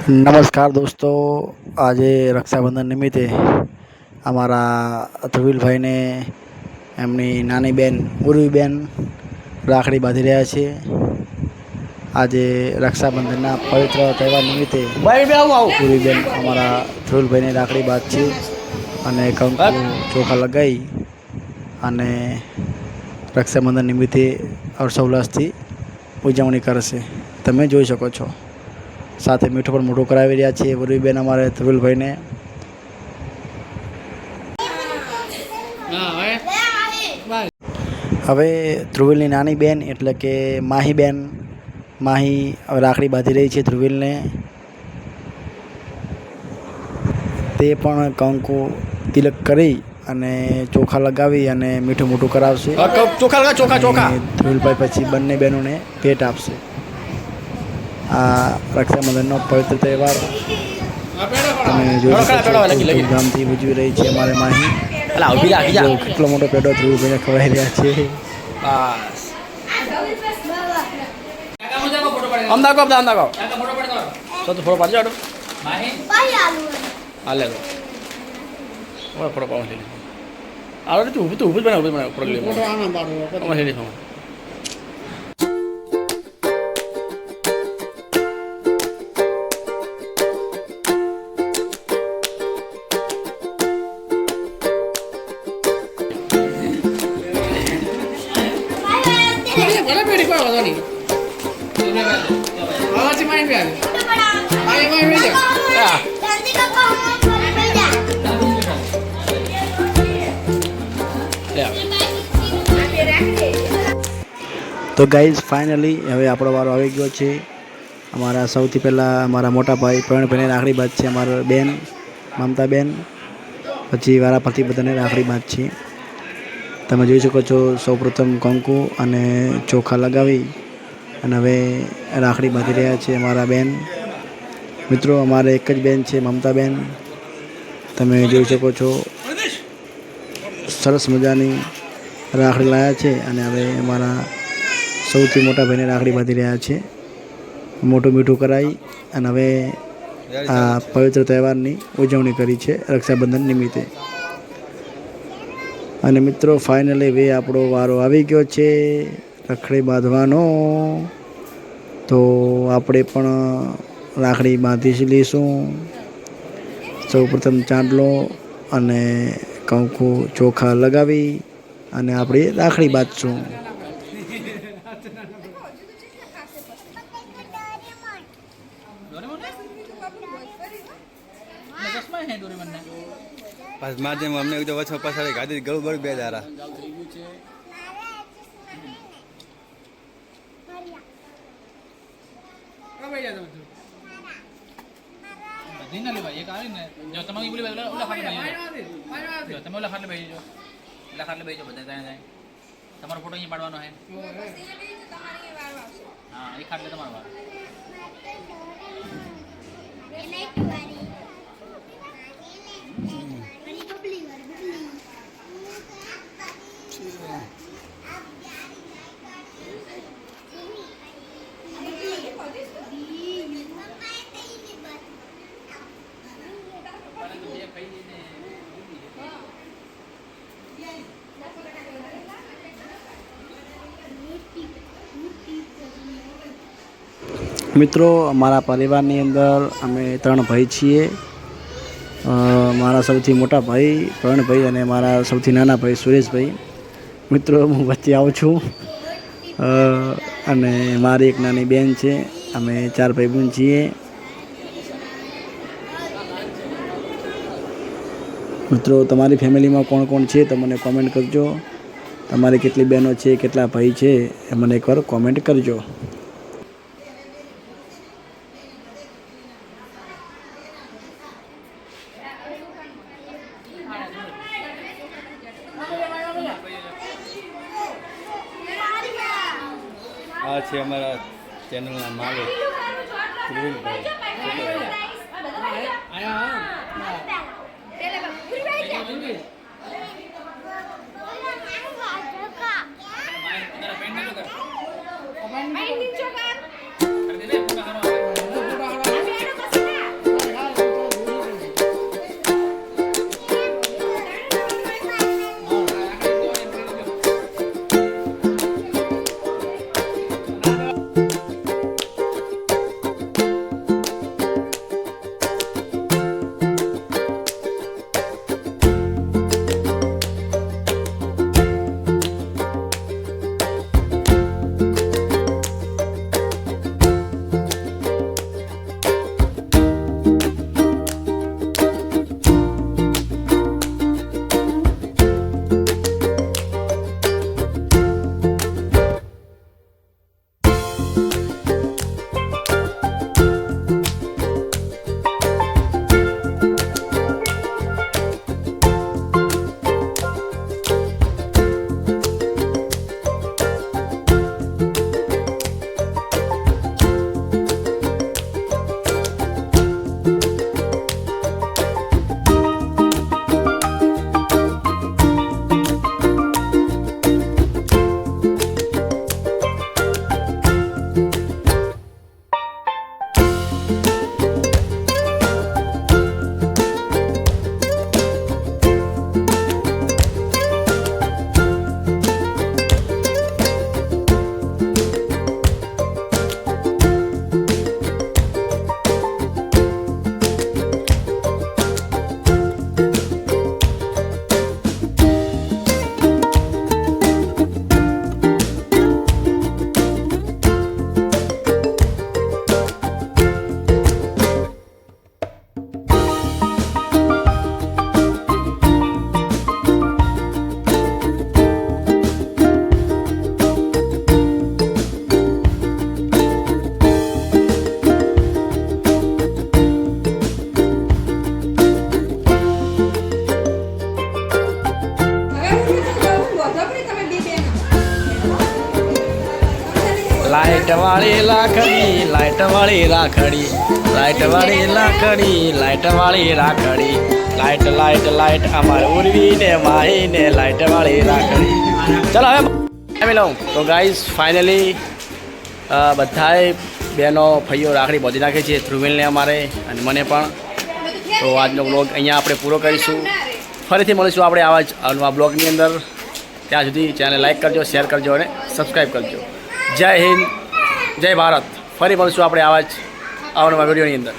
નમસ્કાર દોસ્તો, આજે રક્ષાબંધન નિમિત્તે અમારા ધ્રુવીલભાઈને એમની નાની બેન ઉર્વીબેન રાખડી બાંધી રહ્યા છે. આજે રક્ષાબંધનના પવિત્ર તહેવાર નિમિત્તે ઉર્વીબેન અમારા ધ્રુવીલભાઈને રાખડી બાંધશે અને કંકુ ચોખા લગાવી અને રક્ષાબંધન નિમિત્તે હર્ષોલ્લાસથી ઉજવણી કરશે. તમે જોઈ શકો છો. સાથે મીઠું પણ મોઢું કરાવી રહ્યા છીએ ઉર્વીબેન અમારે ધ્રુવીલભાઈને. હવે ધ્રુવીલની નાની બેન એટલે કે માહી રાખડી બાંધી રહી છે ધ્રુવીલને. તે પણ કંકુ તિલક કરી અને ચોખા લગાવી અને મીઠું મોઢું કરાવશે. ધ્રુવીલભાઈ પછી બંને બહેનોને ભેટ આપશે. આ રક્ષાબંધનનો પવિત્ર તહેવાર તમે જોઈ શકો છો, ધૂમધામથી ઉજવી રહી છે અમારે માહી. કેટલો મોટો પેટો ધ્રુવીભાઈને ખવડાવી રહ્યા છે. તો ગાઈઝ ફાઇનલી હવે આપણો વારો આવી ગયો છે. અમારા સૌથી પહેલાં અમારા મોટા ભાઈ પ્રવીણભાઈને રાખડી બાંધ છે અમારા બેન મમતાબેન. પછી વારા પરથી બધાને રાખડી બાંધ છે. તમે જોઈ શકો છો સૌપ્રથમ કંકુ અને ચોખા લગાવી અને હવે રાખડી બાંધી રહ્યા છે અમારા બેન. મિત્રો અમારે એક જ બેન છે મમતાબેન. તમે જોઈ શકો છો સરસ મજાની રાખડી લાવ્યા છે અને હવે અમારા સૌથી મોટા ભાઈને રાખડી બાંધી રહ્યા છે. મોટું મીઠું કરાવી અને હવે આ પવિત્ર તહેવારની ઉજવણી કરી છે રક્ષાબંધન નિમિત્તે. અને મિત્રો ફાઇનલી હવે આપણો વારો આવી ગયો છે રાખડી બાંધવાનો. તો આપણે પણ રાખડી બાંધી લઈશું. સૌપ્રથમ ચાંદલો અને કંકુ ચોખા લગાવી અને આપણે રાખડી બાંધશું. માધ્યમ અમને વચ્ચે પાછળ ગાડી ગળું બળું બે દારા તમારો ફોટો અહીં પાડવાનો છે. હા એ ખાટલે તમારો મિત્રો અમારા પરિવારની અંદર અમે 3 ભાઈ છીએ. મારા સૌથી મોટા ભાઈ પ્રવીણભાઈ અને મારા સૌથી નાના ભાઈ સુરેશભાઈ. મિત્રો હું વચ્ચે આવું છું અને મારી એક નાની બેન છે. અમે 4 ભાઈ બહેન છીએ. મિત્રો તમારી ફેમિલીમાં કોણ કોણ છે તો મને કોમેન્ટ કરજો. તમારી કેટલી બહેનો છે, કેટલા ભાઈ છે એ મને એકવાર કોમેન્ટ કરજો. આ છે અમારા ચેનલના માલિક ધ્રુવીલભાઈ. લાઈટ વાળી રાખડી, લાઈટ વાળી રાખડી, લાઈટ વાળી રાખડી, લાઈટ વાળી રાખડી, લાઈટ લાઈટ લાઈટ અમારે ઉર્વીને માહીને લાઈટ વાળી રાખડી. ચલો હવે લઉં તો ગાઈઝ ફાઇનલી બધાએ બહેનો ભાઈઓ રાખડી બાંધી નાખી છે ધ્રુવીલને અમારે અને મને પણ. તો આજનો બ્લોગ અહીંયા આપણે પૂરો કરીશું. ફરીથી મળીશું આપણે આવા જ નવા બ્લોગની અંદર. ત્યાં સુધી ચેનલ લાઈક કરજો, શેર કરજો અને સબસ્ક્રાઈબ કરજો. જય હિન્દ, જય ભારત. ફરી મળીશું આપણે આવા જ અવનવા વિડીયોની અંદર.